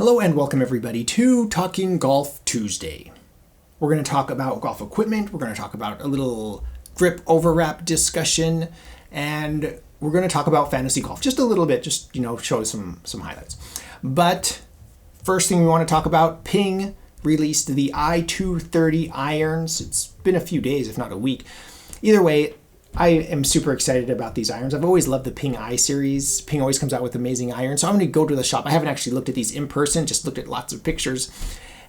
Hello and welcome everybody to Talking Golf Tuesday. We're going to talk about golf equipment, we're going to talk about a little grip overwrap discussion, and we're going to talk about fantasy golf. Just a little bit, just, show some highlights. But first thing we want to talk about, Ping released the i230 irons. It's been a few days, if not a week. Either way, I am super excited about these irons. I've always loved the Ping I series. Ping always comes out with amazing irons. So I'm going to go to the shop. I haven't actually looked at these in person, just looked at lots of pictures.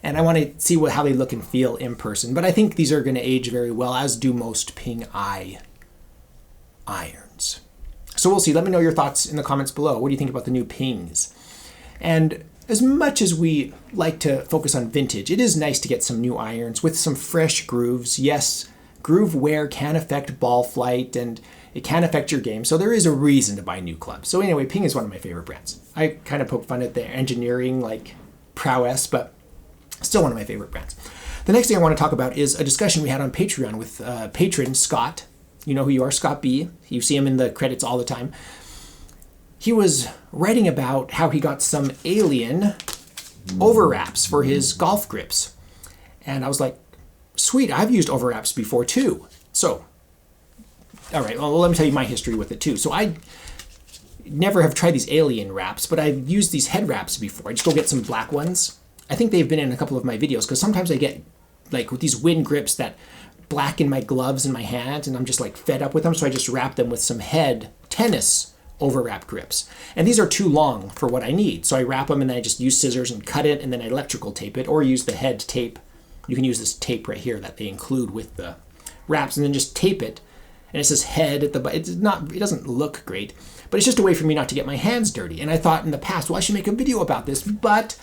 And I want to see how they look and feel in person. But I think these are going to age very well, as do most Ping I irons. So we'll see. Let me know your thoughts in the comments below. What do you think about the new Pings? And as much as we like to focus on vintage, it is nice to get some new irons with some fresh grooves. Yes, groove wear can affect ball flight and it can affect your game. So there is a reason to buy new clubs. So anyway, Ping is one of my favorite brands. I kind of poke fun at their engineering prowess, but still one of my favorite brands. The next thing I want to talk about is a discussion we had on Patreon with patron Scott. You know who you are, Scott B. You see him in the credits all the time. He was writing about how he got some alien overwraps for his golf grips. And I was like, sweet, I've used overwraps before too. So, all right, well, let me tell you my history with it too. So I never have tried these alien wraps, but I've used these head wraps before. I just go get some black ones. I think they've been in a couple of my videos because sometimes I get with these wind grips that blacken my gloves and my hands, and I'm just fed up with them. So I just wrap them with some head tennis overwrap grips. And these are too long for what I need. So I wrap them and then I just use scissors and cut it and then I electrical tape it or use the head tape. You can use this tape right here that they include with the wraps and then just tape it. And it says head at the bottom. It doesn't look great, but it's just a way for me not to get my hands dirty. And I thought in the past, well, I should make a video about this, but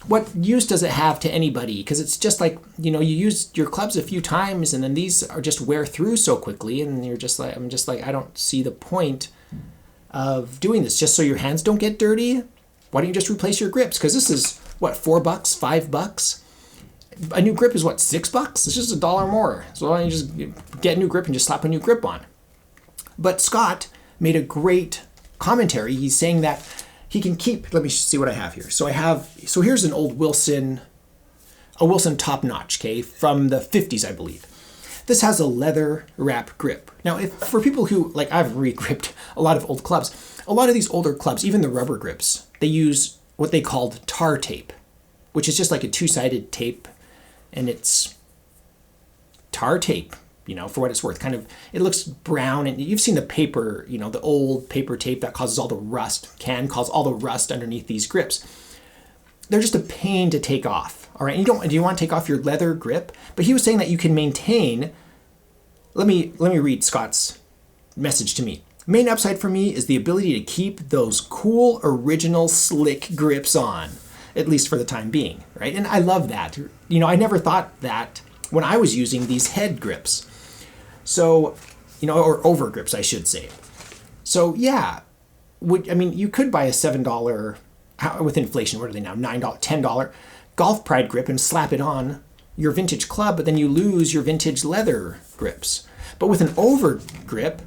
what use does it have to anybody? Because it's just you use your clubs a few times and then these are just wear through so quickly. And you're just I'm just I don't see the point of doing this just so your hands don't get dirty. Why don't you just replace your grips? Because this is what, $4, $5? A new grip is what, $6? It's just $1 more. So why don't you just get a new grip and just slap a new grip on? But Scott made a great commentary. He's saying that he can keep, let me see what I have here. So here's an old Wilson top notch, okay, from the 50s, I believe. This has a leather wrap grip. Now, for people who, I've re-gripped a lot of old clubs, a lot of these older clubs, even the rubber grips, they use what they called tar tape, which is just like a two-sided tape, and it's tar tape, for what it's worth. It looks brown, and you've seen the paper, the old paper tape that causes all the rust, can cause all the rust underneath these grips. They're just a pain to take off. All right, do you want to take off your leather grip? But he was saying that you can maintain. Let me read Scott's message to me. Main upside for me is the ability to keep those cool, original, slick grips on, at least for the time being, right? And I love that. I never thought that when I was using these head grips. So, or over grips, I should say. So yeah, you could buy a $7, with inflation, what are they now? $9, $10 Golf Pride grip and slap it on your vintage club, but then you lose your vintage leather grips. But with an over grip,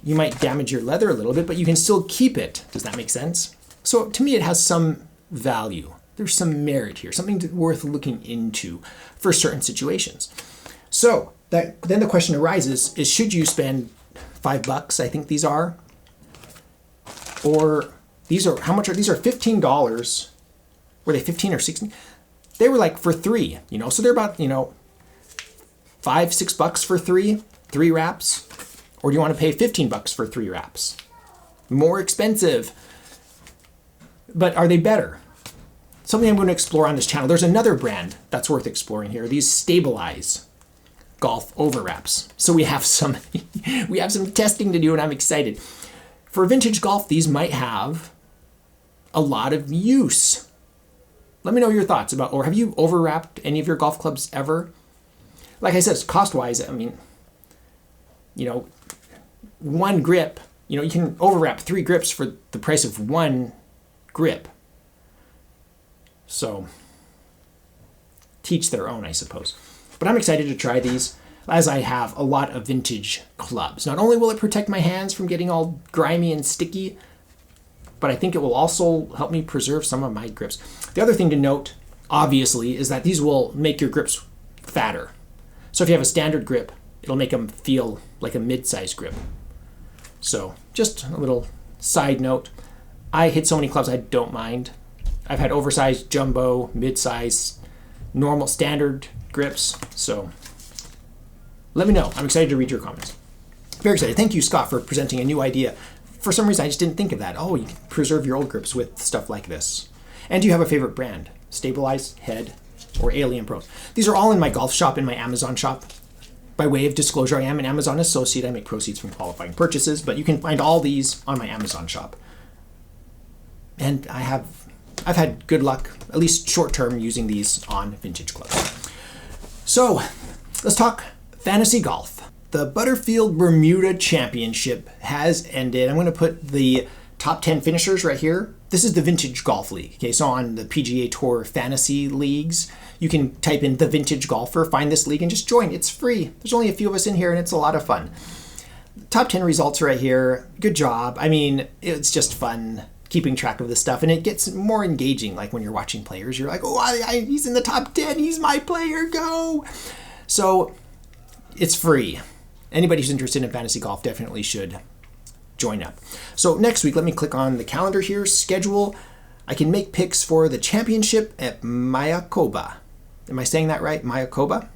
you might damage your leather a little bit, but you can still keep it. Does that make sense? So to me, it has some value. There's some merit here, something worth looking into for certain situations. So then the question arises is, should you spend $5? I think these are, or how much are these? Are $15. Were they 15 or 16? They were for 3, so they're about, $5, $6 for three wraps. Or do you want to pay $15 for 3 wraps? More expensive. But are they better? Something I'm going to explore on this channel. There's another brand that's worth exploring here. These Saplize golf overwraps. So we have some testing to do, and I'm excited. For vintage golf, these might have a lot of use. Let me know your thoughts or have you overwrapped any of your golf clubs ever? Like I said, cost-wise, one grip, you can overwrap 3 grips for the price of 1 grip. So, teach their own, I suppose. But I'm excited to try these, as I have a lot of vintage clubs. Not only will it protect my hands from getting all grimy and sticky, but I think it will also help me preserve some of my grips. The other thing to note, obviously, is that these will make your grips fatter. So if you have a standard grip, it'll make them feel like a mid-size grip. So just a little side note. I hit so many clubs I don't mind. I've had oversized, jumbo, mid-size, normal, standard grips. So let me know. I'm excited to read your comments. Very excited. Thank you, Scott, for presenting a new idea. For some reason, I just didn't think of that. Oh, you can preserve your old grips with stuff like this. And do you have a favorite brand? Saplize, Head, or Alien Pros? These are all in my golf shop, in my Amazon shop. By way of disclosure, I am an Amazon associate. I make proceeds from qualifying purchases, but you can find all these on my Amazon shop. And I've had good luck, at least short term, using these on vintage clubs. So let's talk fantasy golf. The Butterfield Bermuda Championship has ended. I'm going to put the top 10 finishers right here. This is the Vintage Golf League. Okay, so on the PGA Tour Fantasy Leagues, you can type in the Vintage Golfer, find this league, and just join. It's free. There's only a few of us in here, and it's a lot of fun. Top 10 results right here. Good job. I mean, it's just fun keeping track of this stuff, and it gets more engaging. Like when you're watching players, you're like, oh, he's in the top 10. He's my player. Go. So it's free. Anybody who's interested in fantasy golf definitely should join up. So next week, let me click on the calendar here, schedule. I can make picks for the championship at Mayakoba. Am I saying that right? Mayakoba?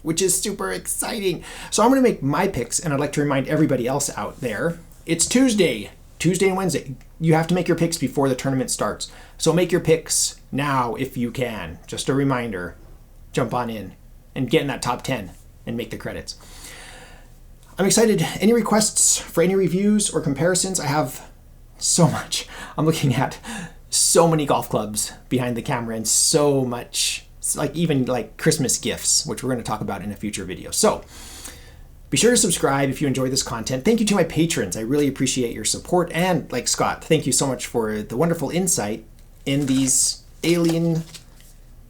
Which is super exciting. So I'm going to make my picks, and I'd like to remind everybody else out there, it's Tuesday and Wednesday. You have to make your picks before the tournament starts. So make your picks now if you can. Just a reminder, jump on in and get in that top 10 and make the credits. I'm excited. Any requests for any reviews or comparisons? I have so much. I'm looking at so many golf clubs behind the camera and so much, even Christmas gifts, which we're going to talk about in a future video. So be sure to subscribe if you enjoy this content. Thank you to my patrons. I really appreciate your support. And like Scott, thank you so much for the wonderful insight in these alien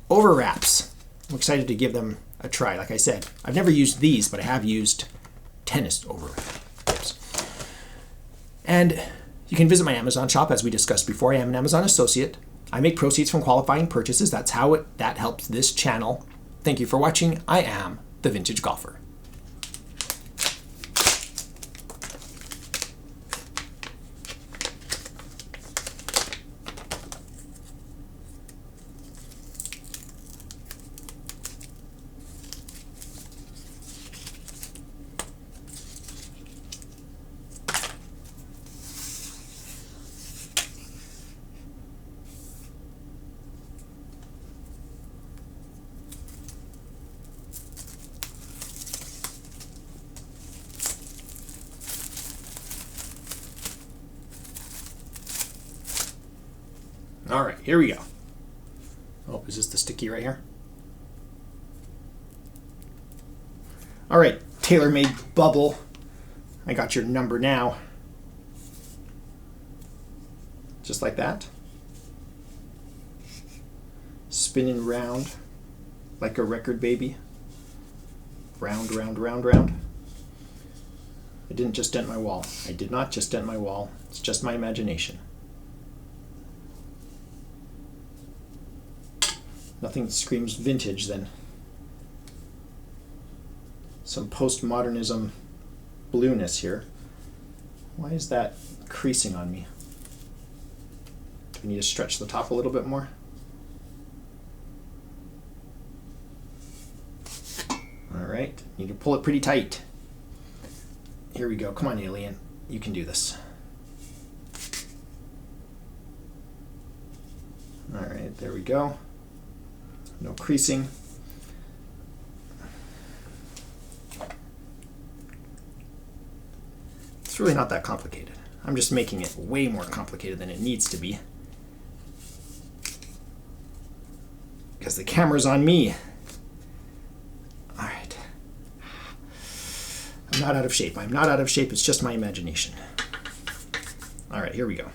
overwraps. I'm excited to give them a try. Like I said, I've never used these, but I have used tennis overwraps. And you can visit my Amazon shop, as we discussed before. I am an Amazon associate. I make proceeds from qualifying purchases. That's how that helps this channel. Thank you for watching. I am the Vintage Golfer. All right, here we go. Oh, is this the sticky right here? All right, TaylorMade bubble. I got your number now. Just like that. Spinning round like a record, baby. Round, round, round, round. I didn't just dent my wall. I did not just dent my wall. It's just my imagination. Nothing screams vintage than some postmodernism blueness here. Why is that creasing on me? Do we need to stretch the top a little bit more? All right, you can pull it pretty tight. Here we go. Come on, alien. You can do this. All right, there we go. No creasing. It's really not that complicated. I'm just making it way more complicated than it needs to be. Because the camera's on me. All right. I'm not out of shape. I'm not out of shape. It's just my imagination. All right, here we go.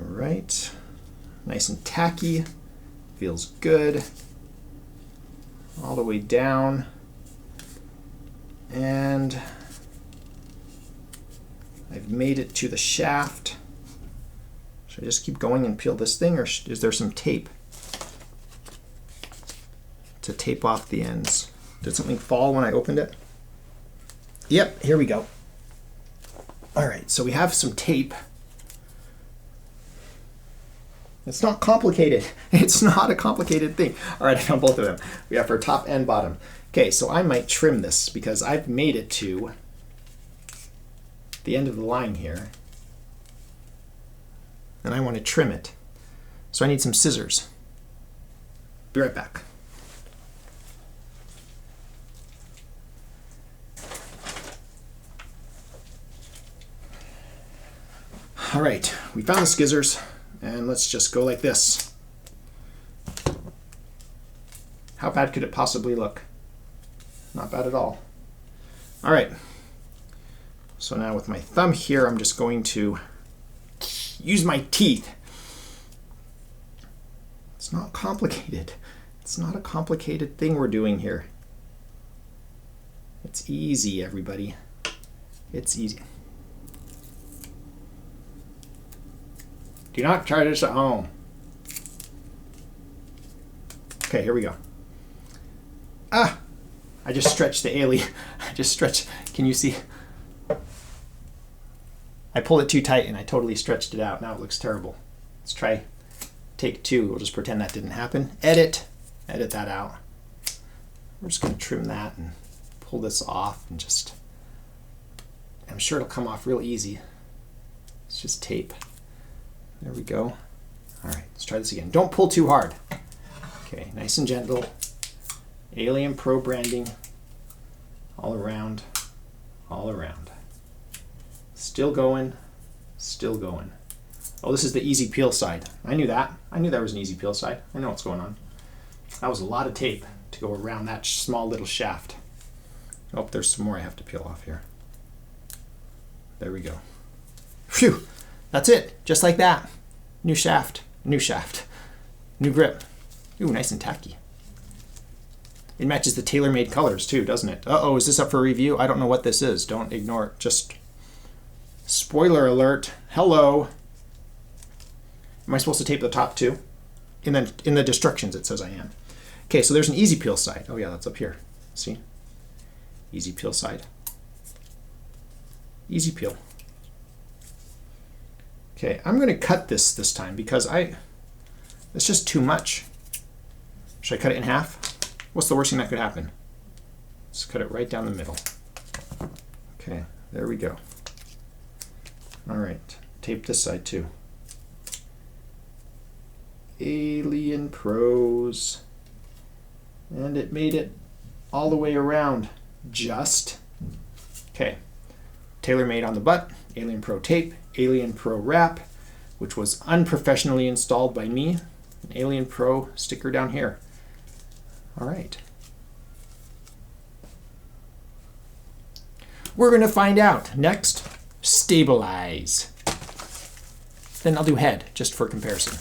Right, nice and tacky, feels good. All the way down. And I've made it to the shaft. Should I just keep going and peel this thing, or is there some tape to tape off the ends? Did something fall when I opened it? Yep, here we go. All right, so we have some tape. It's not complicated. It's not a complicated thing. All right, I found both of them. We have for top and bottom. Okay, so I might trim this because I've made it to the end of the line here. And I want to trim it. So I need some scissors. Be right back. All right, we found the scissors, and let's just go like this. How bad could it possibly look? Not bad at all. All right, so now with my thumb here, I'm just going to use my teeth. It's not complicated. It's not a complicated thing we're doing here. It's easy, everybody. It's easy. Do not try this at home. Okay, here we go. Ah! I just stretched the alien. I just stretched. Can you see? I pulled it too tight and I totally stretched it out. Now it looks terrible. Let's try take two. We'll just pretend that didn't happen. Edit that out. We're just going to trim that and pull this off and just, I'm sure it'll come off real easy. It's just tape. There we go. All right, let's try this again. Don't pull too hard. Okay, nice and gentle. Alien Pro branding all around, all around. Still going, still going. Oh, this is the easy peel side. I knew that. I knew there was an easy peel side. I know what's going on. That was a lot of tape to go around that small little shaft. Oh, there's some more I have to peel off here. There we go. Phew, that's it. Just like that. New shaft, new grip. Ooh, nice and tacky. It matches the tailor-made colors too, doesn't it? Uh-oh, is this up for review? I don't know what this is. Don't ignore it. Just spoiler alert. Hello. Am I supposed to tape the top too? In the instructions it says I am. Okay, so there's an easy peel side. Oh yeah, that's up here. See? Easy peel side. Easy peel. Okay, I'm going to cut this time because it's just too much. Should I cut it in half? What's the worst thing that could happen? Let's cut it right down the middle. Okay, there we go. All right, tape this side too. Alien Pros. And it made it all the way around. Just. Okay, tailor-made on the butt, Alien Pro tape, Alien Pro wrap, which was unprofessionally installed by me, an Alien Pro sticker down here. All right. We're going to find out. Next, stabilize. Then I'll do head, just for comparison.